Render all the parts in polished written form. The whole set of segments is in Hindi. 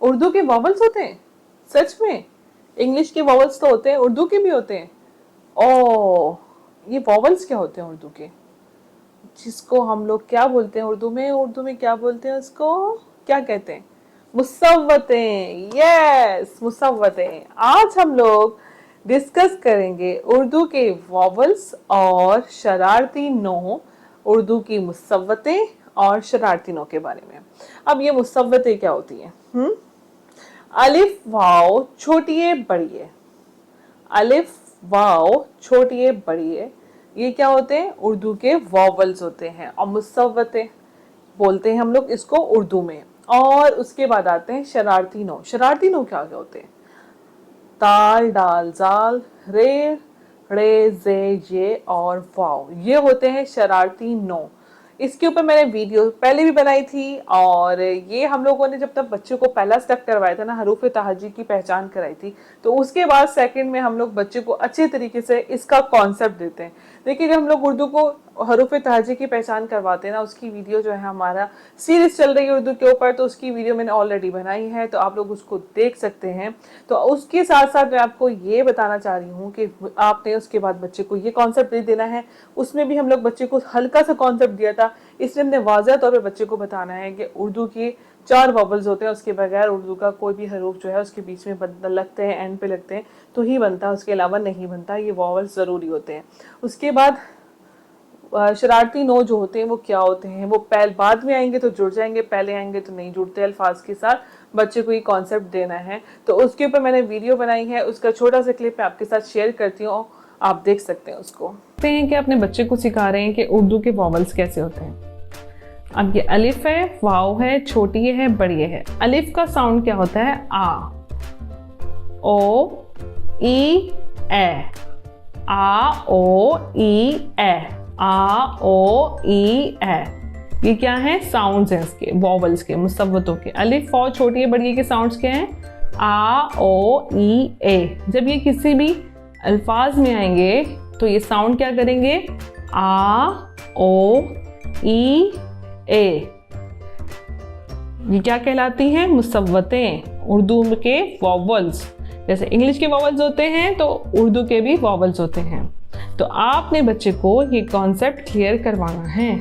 उर्दू के वॉवल्स होते हैं? सच में? इंग्लिश के वॉवल्स तो होते हैं, उर्दू के भी होते हैं? ओ, ये वॉवल्स क्या होते हैं उर्दू के, जिसको हम लोग क्या बोलते हैं उर्दू में? उर्दू में क्या बोलते हैं उसको, क्या कहते हैं? मुसव्वतें। यस, मुसव्वतें। आज हम लोग डिस्कस करेंगे उर्दू के वॉवल्स और शरारती नो, उर्दू की मुसव्वतें और शरारती नो के बारे में। अब ये मुसव्वतें क्या होती हैं? अलिफ वाव छोटिए बड़िए, अलिफ वाव छोटिए बड़िए, ये क्या होते हैं? उर्दू के वॉवल्स होते हैं। और मुसव्वतें बोलते हैं हम लोग इसको उर्दू में। और उसके बाद आते हैं शरारती नो। शरारती नो क्या क्या होते हैं? ताल डाल जाल रे रे जे ये और वाव, ये होते हैं शरारती नो। इसके ऊपर मैंने वीडियो पहले भी बनाई थी, और ये हम लोगों ने जब तक बच्चों को पहला स्टेप करवाया था ना, हरूफ तहजी की पहचान कराई थी, तो उसके बाद सेकंड में हम लोग बच्चे को अच्छे तरीके से इसका कॉन्सेप्ट देते हैं। देखिए, जब हम लोग उर्दू को हरूफ तहजी की पहचान करवाते हैं ना, उसकी वीडियो जो है हमारा सीरीज चल रही है उर्दू के ऊपर, तो उसकी वीडियो मैंने ऑलरेडी बनाई है, तो आप लोग उसको देख सकते हैं। तो उसके साथ साथ मैं आपको ये बताना चाह रही हूँ कि आपने उसके बाद बच्चे को ये कॉन्सेप्ट दे देना है। उसमें भी हम लोग बच्चे को हल्का सा कॉन्सेप्ट दिया था, इसलिए हमने वाज़ह तौर पे बच्चे को बताना है कि उर्दू के 4 वॉवल्स होते हैं, उसके बगैर उर्दू का कोई भी हरूफ जो है उसके बीच में लगते हैं, एंड पे लगते हैं तो ही बनता है, उसके अलावा नहीं बनता। ये वॉवल्स ज़रूरी होते हैं। उसके बाद शरारती नो जो होते हैं वो क्या होते हैं? वो पहले बाद में आएंगे तो जुड़ जाएंगे, पहले आएंगे तो नहीं जुड़ते। अल्फाज के साथ बच्चे को ये कॉन्सेप्ट देना है, तो उसके ऊपर मैंने वीडियो बनाई है, उसका छोटा सा क्लिप मैं आपके साथ शेयर करती हूँ, आप देख सकते हैं उसको। देखते हैं कि अपने बच्चे को सिखा रहे हैं कि उर्दू के वॉवल्स कैसे होते हैं। अब ये अलिफ है, वाव है, छोटी है, बड़ी है। अलिफ का साउंड क्या होता है? आ, ओ ई ए, आ ओ ई ए, आ ओ ई ए, ये क्या है? साउंड्स हैं इसके, वॉवल्स के, मुसव्वतों के। अलिफ वाव छोटी है बड़ी है के साउंड्स क्या हैं? आ ओ ई ए। जब ये किसी भी अल्फाज में आएंगे तो ये साउंड क्या करेंगे? आ ओ ई ए। ये क्या कहलाती हैं? मुसव्वतें, उर्दू के वॉवल्स। जैसे इंग्लिश के वॉवल्स होते हैं तो उर्दू के भी वॉवल्स होते हैं। तो आपने बच्चे को ये कॉन्सेप्ट क्लियर करवाना है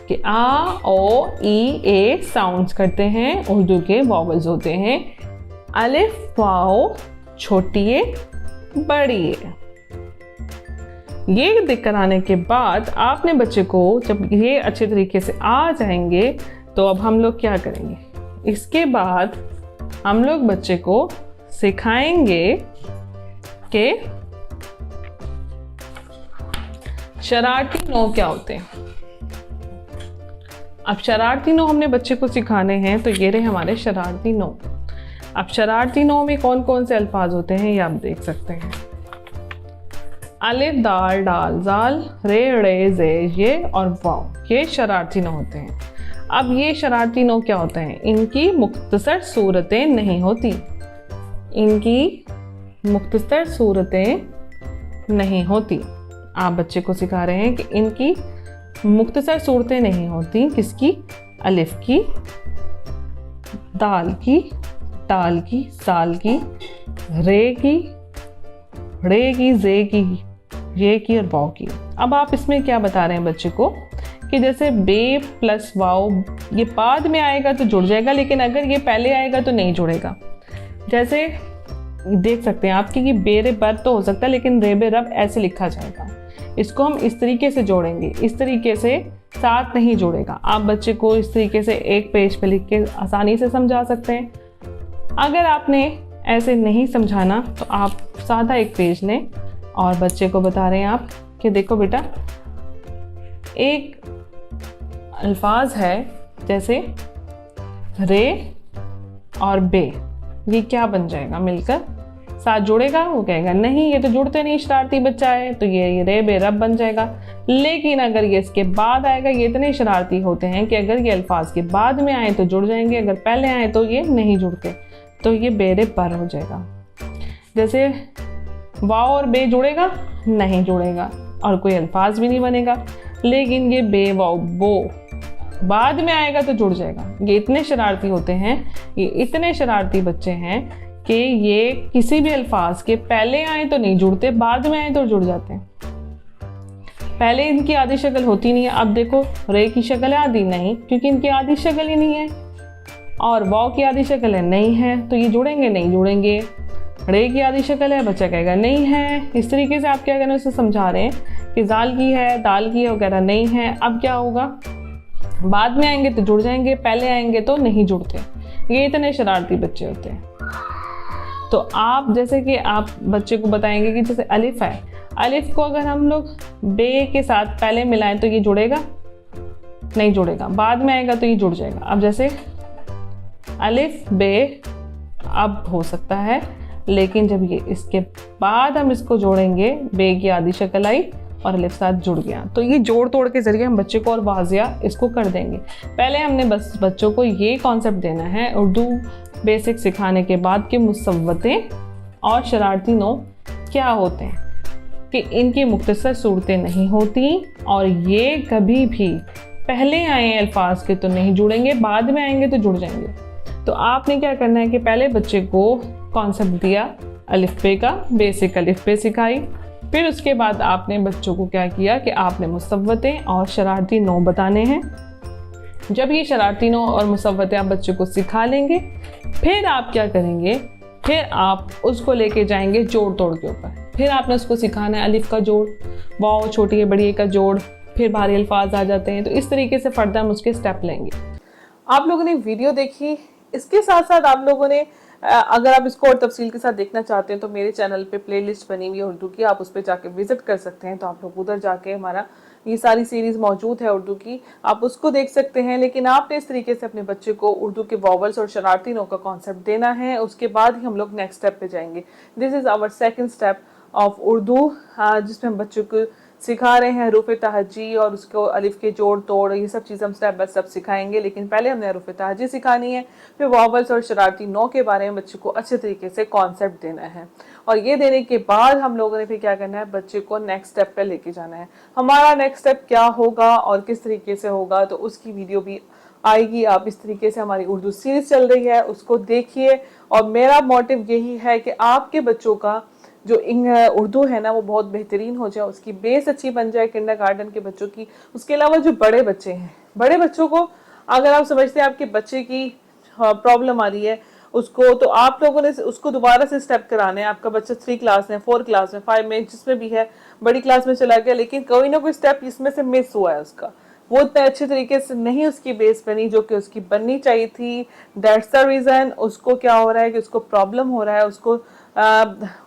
कि आ ओ ई ए साउंड्स करते हैं, उर्दू के वॉवल्स होते हैं। अलिफ वाव छोटी ए बड़ी ए। ये दिक्कत आने के बाद आपने बच्चे को, जब ये अच्छे तरीके से आ जाएंगे, तो अब हम लोग क्या करेंगे? इसके बाद हम लोग बच्चे को सिखाएंगे कि शरारती नो क्या होते हैं। अब शरारती नो हमने बच्चे को सिखाने हैं, तो ये रहे हमारे शरारती नो। अब शरारती नो में कौन कौन से अल्फाज होते हैं ये आप देख सकते हैं। अलिफ दाल डाल जाल रे रे जे ये और वाव, ये शरारती नो होते हैं। अब ये शरारती नो क्या होते हैं? इनकी मुख्तसर सूरतें नहीं होती, इनकी मुख्तसर सूरतें नहीं होती। आप बच्चे को सिखा रहे हैं कि इनकी मुख्तसर सूरतें नहीं होती। किसकी? अलिफ की, दाल की, ताल की, साल की, रे की, रे की, जे की, ये की और वाव की। अब आप इसमें क्या बता रहे हैं बच्चे को कि जैसे बे प्लस वाव, ये बाद में आएगा तो जुड़ जाएगा, लेकिन अगर ये पहले आएगा तो नहीं जुड़ेगा। जैसे देख सकते हैं आपकी कि बेरे बर तो हो सकता है, लेकिन रेबे रब ऐसे लिखा जाएगा। इसको हम इस तरीके से जोड़ेंगे, इस तरीके से साथ नहीं जोड़ेगा। आप बच्चे को इस तरीके से एक पेज पे लिख के आसानी से समझा सकते हैं। अगर आपने ऐसे नहीं समझाना तो आप सादा एक पेज लें और बच्चे को बता रहे हैं आप कि देखो बेटा, एक अल्फाज है जैसे रे और बे, ये क्या बन जाएगा? मिलकर साथ जुड़ेगा? वो कहेगा नहीं, ये तो जुड़ते नहीं, शरारती बच्चा है, तो ये रे बे रब बन जाएगा। लेकिन अगर ये इसके बाद आएगा, ये इतने शरारती होते हैं कि अगर ये अल्फाज के बाद में आए तो जुड़ जाएंगे, अगर पहले आए तो ये नहीं जुड़ते, तो ये बेरे पर हो जाएगा। जैसे वाव और बे जुड़ेगा? नहीं जुड़ेगा और कोई अल्फाज भी नहीं बनेगा। लेकिन ये बे वाव बो, बाद में आएगा तो जुड़ जाएगा। ये इतने शरारती होते हैं, ये इतने शरारती बच्चे हैं कि ये किसी भी अल्फाज के पहले आए तो नहीं जुड़ते, बाद में आए तो जुड़ जाते हैं। पहले इनकी आधी शक्ल होती नहीं है। अब देखो रे की शक्ल है आधी नहीं, क्योंकि इनकी आधी शक्ल ही नहीं है, और वाव की आधी शक्ल है नहीं है, तो ये जुड़ेंगे नहीं जुड़ेंगे। रे की आधी शक्ल है, बच्चा कहेगा नहीं है। इस तरीके से आप क्या करें, उसे समझा रहे हैं कि जाल की है, दाल की है वगैरह नहीं है। अब क्या होगा, बाद में आएंगे तो जुड़ जाएंगे, पहले आएंगे तो नहीं जुड़ते। ये इतने शरारती बच्चे होते हैं। तो आप जैसे कि आप बच्चे को बताएंगे कि जैसे अलिफ है, अलिफ को अगर हम लोग बे के साथ पहले मिलाएं तो ये जुड़ेगा नहीं जुड़ेगा, बाद में आएगा तो ये जुड़ जाएगा। अब जैसे अलिफ बे अब हो सकता है, लेकिन जब ये इसके बाद हम इसको जोड़ेंगे, बे की आधी शक्ल आई और अलिफ साथ जुड़ गया, तो ये जोड़ तोड़ के जरिए हम बच्चे को और वाजिया इसको कर देंगे। पहले हमने बस बच्चों को ये कॉन्सेप्ट देना है उर्दू बेसिक सिखाने के बाद कि मुसव्वतें और शरारती नो क्या होते हैं, कि इनकी मुख्तसर सूरतें नहीं होती और ये कभी भी पहले आए अल्फाज के तो नहीं जुड़ेंगे, बाद में आएंगे तो जुड़ जाएंगे। तो आपने क्या करना है कि पहले बच्चे को कॉन्सेप्ट दिया अलिफ बे का, बेसिक अलिफ बे सिखाई, फिर उसके बाद आपने बच्चों को क्या किया कि आपने मुसव्वतें और शरारती नो बताने हैं। जब ये शरारती नो और मुसव्वतें आप बच्चे को सिखा लेंगे, फिर आप क्या करेंगे, फिर आप उसको लेके जाएंगे जोड़ तोड़ के ऊपर। फिर आपने उसको सिखाना है अलिफ का जोड़, वाव छोटी है बड़ी है का जोड़, फिर भारी अल्फाज आ जाते हैं। तो इस तरीके से फर्दर हम उसके स्टेप लेंगे। आप लोगों ने वीडियो देखी, इसके साथ साथ आप लोगों ने अगर आप इसको और तफसील के साथ देखना चाहते हैं तो मेरे चैनल पे प्लेलिस्ट बनी हुई है उर्दू की, आप उस पर जाके विजिट कर सकते हैं। तो आप लोग उधर जाके हमारा ये सारी सीरीज मौजूद है उर्दू की, आप उसको देख सकते हैं। लेकिन आपने इस तरीके से अपने बच्चे को उर्दू के वॉवल्स और शरारती नो का कॉन्सेप्ट देना है, उसके बाद ही हम लोग नेक्स्ट स्टेप पे जाएंगे। This is our second step of Urdu, जिसमें हम बच्चों को सिखा रहे हैं हरूफ तहजी और उसको अलिफ के जोड़ तोड़, ये सब चीज़ हम स्टेप बाय स्टेप सिखाएंगे। लेकिन पहले हमने हरूफ तहजी सिखानी है, फिर वॉवल्स और शरारती नो के बारे में बच्चे को अच्छे तरीके से कॉन्सेप्ट देना है, और ये देने के बाद हम लोगों ने फिर क्या करना है, बच्चे को नेक्स्ट स्टेप पे लेके जाना है। हमारा नेक्स्ट स्टेप क्या होगा और किस तरीके से होगा, तो उसकी वीडियो भी आएगी। आप इस तरीके से हमारी उर्दू सीरीज चल रही है, उसको देखिए। और मेरा मोटिव यही है कि आपके बच्चों का जो उर्दू है ना वो बहुत बेहतरीन हो जाए, उसकी बेस अच्छी बन जाए किंडरगार्टन के बच्चों की। उसके अलावा जो बड़े बच्चे हैं, बड़े बच्चों को अगर आप समझते हैं आपके बच्चे की प्रॉब्लम आ रही है उसको, तो आप लोगों ने उसको दोबारा से स्टेप कराने हैं। आपका बच्चा 3 क्लास में, 4 क्लास में, 5 में, जिसमें भी है, बड़ी क्लास में चला गया, लेकिन कोई ना कोई स्टेप इसमें से मिस हुआ है उसका, वो इतने अच्छे तरीके से नहीं उसकी बेस बनी जो कि उसकी बननी चाहिए थी। दैट्स द रीज़न उसको क्या हो रहा है कि उसको प्रॉब्लम हो रहा है, उसको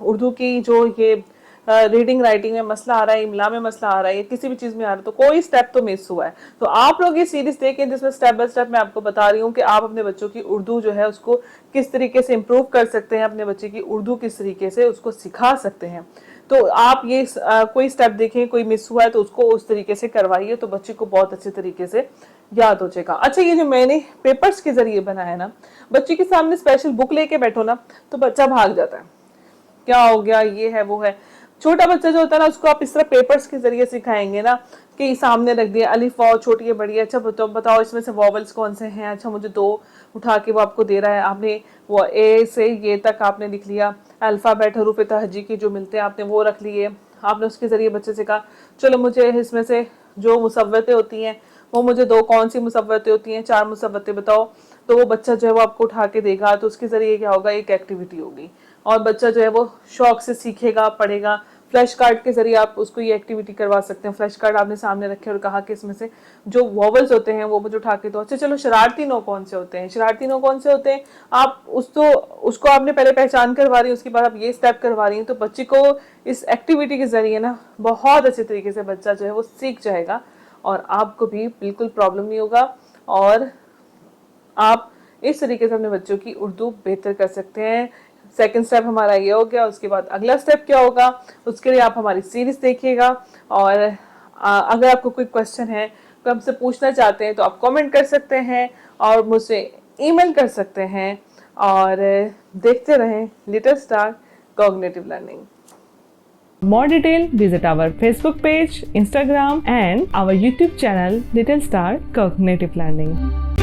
उर्दू की जो ये रीडिंग राइटिंग में मसला आ रहा है, इमला में मसला आ रहा है, किसी भी चीज़ में आ रहा है, तो कोई स्टेप तो मिस हुआ है। तो आप लोग ये सीरीज देखें जिसमें स्टेप बाय स्टेप मैं आपको बता रही हूँ कि आप अपने बच्चों की उर्दू जो है उसको किस तरीके से इम्प्रूव कर सकते हैं, अपने बच्चे की उर्दू किस तरीके से उसको सिखा सकते हैं। तो आप ये कोई स्टेप देखें, कोई मिस हुआ है तो उसको उस तरीके से करवाइए, तो बच्चे को बहुत अच्छे तरीके से याद हो जाएगा। अच्छा, ये जो मैंने पेपर्स के जरिए बनाया ना, बच्चे के सामने स्पेशल बुक लेके बैठो ना तो बच्चा भाग जाता है, क्या हो गया, ये है वो है। छोटा बच्चा जो होता है ना उसको आप इस तरह पेपर्स के जरिए सिखाएंगे ना कि सामने रख दिया अलिफ वाव छोटी है बड़ी है, अच्छा बताओ इसमें से वॉवल्स कौन से हैं, अच्छा मुझे 2 उठा के वो आपको दे रहा है, आपने वो ए से ये तक आपने लिख लिया, अल्फ़ाबेट हरूफ तहजी की जो मिलते हैं आपने वो रख लिए। आपने उसके जरिए बच्चे से कहा चलो मुझे इसमें से जो मुसव्वतें होती हैं वो मुझे 2 कौन सी मुसव्वतें होती हैं, 4 मुसव्वतें बताओ। तो वो बच्चा जो है वो आपको उठा के देगा, तो उसके जरिए क्या होगा, एक एक्टिविटी होगी और बच्चा जो है वो शौक से सीखेगा, पढ़ेगा। फ्लैश कार्ड के जरिए आप उसको ये एक्टिविटी करवा सकते हैं। फ्लैश कार्ड आपने सामने रखे और कहा कि इसमें से जो वॉवल्स होते हैं वो मुझे उठा के दो। अच्छा चलो शरारती नो कौन से होते हैं, शरारती नो कौन से होते हैं, आप उसको आपने पहले पहचान करवा रही है, उसके बाद आप ये स्टेप करवा रही हैं, तो बच्चे को इस एक्टिविटी के जरिए ना बहुत अच्छे तरीके से बच्चा जो है वो सीख जाएगा और आपको भी बिल्कुल प्रॉब्लम नहीं होगा और आप इस तरीके से अपने बच्चों की उर्दू बेहतर कर सकते हैं। सेकंड स्टेप हमारा ये हो गया। उसके बाद अगला स्टेप क्या होगा, उसके लिए आप हमारी सीरीज देखिएगा और अगर आपको कोई क्वेश्चन है तो हमसे पूछना चाहते हैं तो आप कमेंट कर सकते हैं और मुझसे ईमेल कर सकते हैं और देखते रहें little star cognitive learning. More detail, visit our Facebook page, Instagram and our YouTube channel Little Star Cognitive Learning.